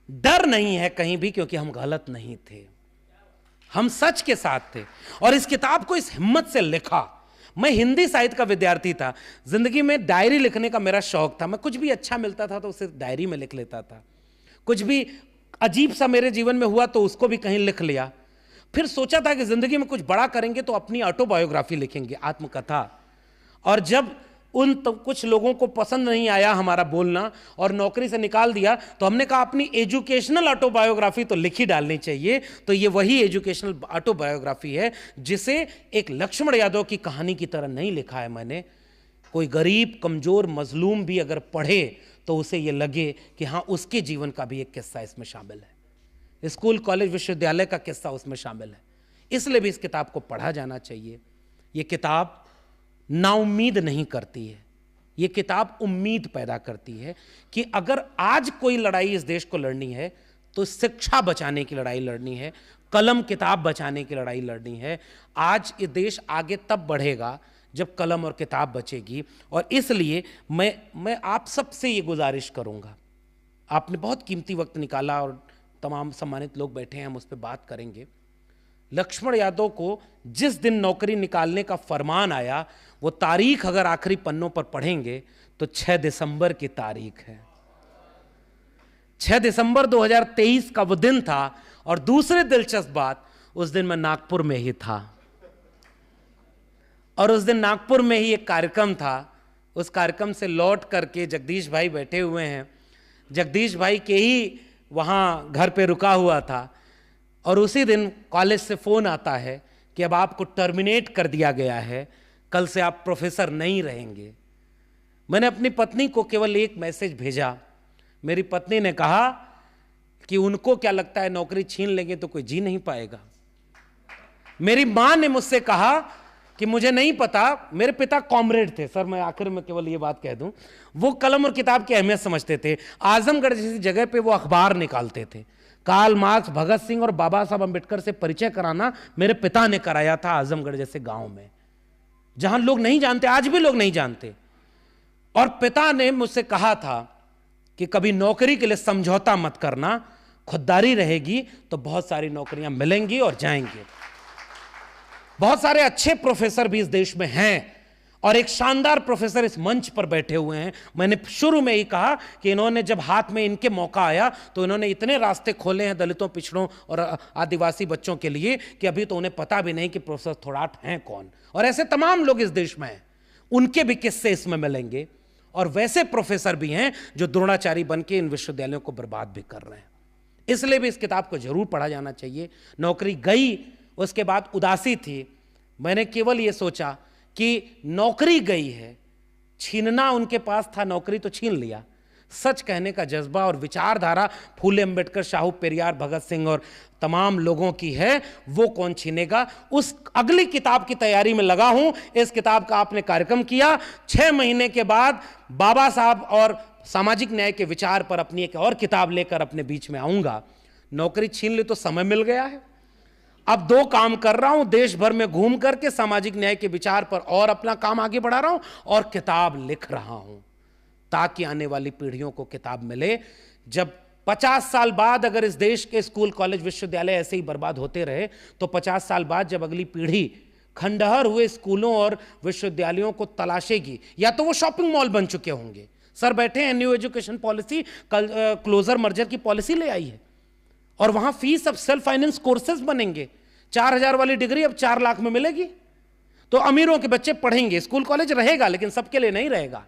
डर नहीं है कहीं भी, क्योंकि हम गलत नहीं थे, हम सच के साथ थे। और इस किताब को इस हिम्मत से लिखा। मैं हिंदी साहित्य का विद्यार्थी था, जिंदगी में डायरी लिखने का मेरा शौक था। मैं कुछ भी अच्छा मिलता था तो उसे डायरी में लिख लेता था। कुछ भी अजीब सा मेरे जीवन में हुआ तो उसको भी कहीं लिख लिया। फिर सोचा था कि जिंदगी में कुछ बड़ा करेंगे तो अपनी ऑटोबायोग्राफी लिखेंगे, आत्मकथा। और जब उन तो कुछ लोगों को पसंद नहीं आया हमारा बोलना और नौकरी से निकाल दिया, तो हमने कहा अपनी एजुकेशनल ऑटोबायोग्राफी तो लिखी डालनी चाहिए। तो ये वही एजुकेशनल ऑटोबायोग्राफी है जिसे एक लक्ष्मण यादव की कहानी की तरह नहीं लिखा है मैंने। कोई गरीब, कमजोर, मजलूम भी अगर पढ़े तो उसे ये लगे कि हाँ, उसके जीवन का भी एक किस्सा इसमें शामिल है, स्कूल, कॉलेज, विश्वविद्यालय का किस्सा उसमें शामिल है। इसलिए भी इस किताब को पढ़ा जाना चाहिए। ये किताब नाउम्मीद नहीं करती है, ये किताब उम्मीद पैदा करती है कि अगर आज कोई लड़ाई इस देश को लड़नी है तो शिक्षा बचाने की लड़ाई लड़नी है, कलम किताब बचाने की लड़ाई लड़नी है। आज ये देश आगे तब बढ़ेगा जब कलम और किताब बचेगी। और इसलिए मैं आप सबसे ये गुजारिश करूंगा, आपने बहुत कीमती वक्त निकाला और तमाम सम्मानित लोग बैठे हैं, हम उस पर बात करेंगे। लक्ष्मण यादव को जिस दिन नौकरी निकालने का फरमान आया, वो तारीख अगर आखिरी पन्नों पर पढ़ेंगे तो 6 दिसंबर की तारीख है। 6 दिसंबर 2023 का वो दिन था। और दूसरी दिलचस्प बात, उस दिन मैं नागपुर में ही था, और उस दिन नागपुर में ही एक कार्यक्रम था। उस कार्यक्रम से लौट करके जगदीश भाई बैठे हुए हैं, जगदीश भाई के ही वहाँ घर पे रुका हुआ था, और उसी दिन कॉलेज से फ़ोन आता है कि अब आपको टर्मिनेट कर दिया गया है, कल से आप प्रोफेसर नहीं रहेंगे। मैंने अपनी पत्नी को केवल एक मैसेज भेजा। मेरी पत्नी ने कहा कि उनको क्या लगता है नौकरी छीन लेंगे तो कोई जी नहीं पाएगा। मेरी माँ ने मुझसे कहा कि मुझे नहीं पता, मेरे पिता कॉमरेड थे। सर, मैं आखिर में केवल ये बात कह दूं, वो कलम और किताब की अहमियत समझते थे। आजमगढ़ जैसी जगह पे वो अखबार निकालते थे। कार्ल मार्क्स, भगत सिंह और बाबा साहब अम्बेडकर से परिचय कराना मेरे पिता ने कराया था आजमगढ़ जैसे गांव में, जहां लोग नहीं जानते, आज भी लोग नहीं जानते। और पिता ने मुझसे कहा था कि कभी नौकरी के लिए समझौता मत करना, खुददारी रहेगी तो बहुत सारी नौकरियां मिलेंगी और जाएंगी। बहुत सारे अच्छे प्रोफेसर भी इस देश में हैं, और एक शानदार प्रोफेसर इस मंच पर बैठे हुए हैं। मैंने शुरू में ही कहा कि इन्होंने जब हाथ में इनके मौका आया तो इन्होंने इतने रास्ते खोले हैं दलितों, पिछड़ों और आदिवासी बच्चों के लिए कि अभी तो उन्हें पता भी नहीं कि प्रोफेसर थोराट हैं कौन। और ऐसे तमाम लोग इस देश में हैं, उनके भी किस्से इसमें मिलेंगे। और वैसे प्रोफेसर भी हैं जो द्रोणाचारी बन के इन विश्वविद्यालयों को बर्बाद भी कर रहे हैं। इसलिए भी इस किताब को जरूर पढ़ा जाना चाहिए। नौकरी गई, उसके बाद उदासी थी। मैंने केवल ये सोचा कि नौकरी गई है, छीनना उनके पास था, नौकरी तो छीन लिया। सच कहने का जज्बा और विचारधारा फूले अम्बेडकर, शाहू पेरियार, भगत सिंह और तमाम लोगों की है, वो कौन छीनेगा। उस अगली किताब की तैयारी में लगा हूं। इस किताब का आपने कार्यक्रम किया, 6 महीने के बाद बाबा साहब और सामाजिक न्याय के विचार पर अपनी एक और किताब लेकर अपने बीच में आऊंगा। नौकरी छीन ली तो समय मिल गया है, अब 2 काम कर रहा हूं, देश भर में घूम करके सामाजिक न्याय के विचार पर और अपना काम आगे बढ़ा रहा हूं और किताब लिख रहा हूं, ताकि आने वाली पीढ़ियों को किताब मिले। जब 50 साल बाद अगर इस देश के स्कूल, कॉलेज, विश्वविद्यालय ऐसे ही बर्बाद होते रहे, तो 50 साल बाद जब अगली पीढ़ी खंडहर हुए स्कूलों और विश्वविद्यालयों को तलाशेगी, या तो वो शॉपिंग मॉल बन चुके होंगे। सर बैठे हैं, new education policy closure merger की पॉलिसी ले आई है, और वहां फीस अब सेल्फ फाइनेंस कोर्सेज बनेंगे। 4,000 वाली डिग्री अब 4 लाख में मिलेगी। तो अमीरों के बच्चे पढ़ेंगे, स्कूल कॉलेज रहेगा लेकिन सबके लिए नहीं रहेगा,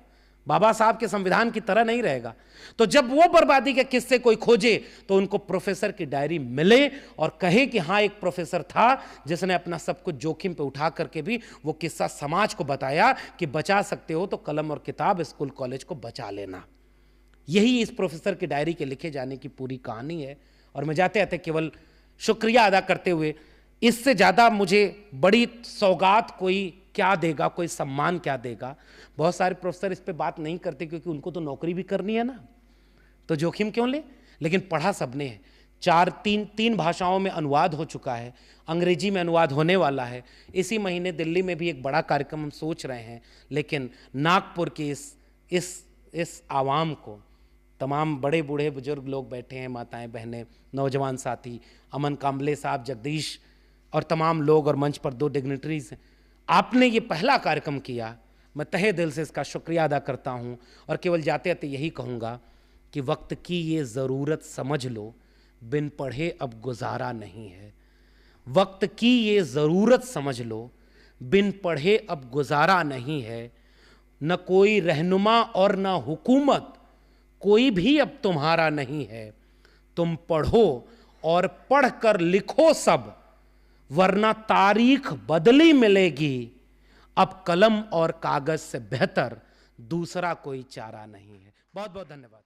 बाबा साहब के संविधान की तरह नहीं रहेगा। तो जब वो बर्बादी के किस्से कोई खोजे तो उनको प्रोफेसर की डायरी मिले और कहे कि हाँ एक प्रोफेसर था जिसने अपना सब कुछ जोखिम पे उठा करके भी वो किस्सा समाज को बताया कि बचा सकते हो तो कलम और किताब, स्कूल कॉलेज को बचा लेना। यही इस प्रोफेसर की डायरी के लिखे जाने की पूरी कहानी है। और मैं जाते जाते केवल शुक्रिया अदा करते हुए, इससे ज़्यादा मुझे बड़ी सौगात कोई क्या देगा, कोई सम्मान क्या देगा। बहुत सारे प्रोफेसर इस पे बात नहीं करते क्योंकि उनको तो नौकरी भी करनी है ना, तो जोखिम क्यों ले। लेकिन पढ़ा सबने है। तीन भाषाओं में अनुवाद हो चुका है, अंग्रेजी में अनुवाद होने वाला है। इसी महीने दिल्ली में भी एक बड़ा कार्यक्रम हम सोच रहे हैं। लेकिन नागपुर की इस आवाम को, तमाम बड़े बूढ़े बुजुर्ग लोग बैठे हैं, माताएं बहनें, नौजवान साथी, अमन काम्बले साहब, जगदीश और तमाम लोग, और मंच पर 2 डिग्निटरीज हैं। आपने ये पहला कार्यक्रम किया, मैं तहे दिल से इसका शुक्रिया अदा करता हूँ। और केवल जाते जाते यही कहूँगा कि वक्त की ये ज़रूरत समझ लो, बिन पढ़े अब गुजारा नहीं है। वक्त की ये ज़रूरत समझ लो, बिन पढ़े अब गुजारा नहीं है। न कोई रहनुमा और न हुकूमत, कोई भी अब तुम्हारा नहीं है। तुम पढ़ो और पढ़ कर लिखो सब, वरना तारीख बदली मिलेगी। अब कलम और कागज से बेहतर दूसरा कोई चारा नहीं है। बहुत बहुत धन्यवाद।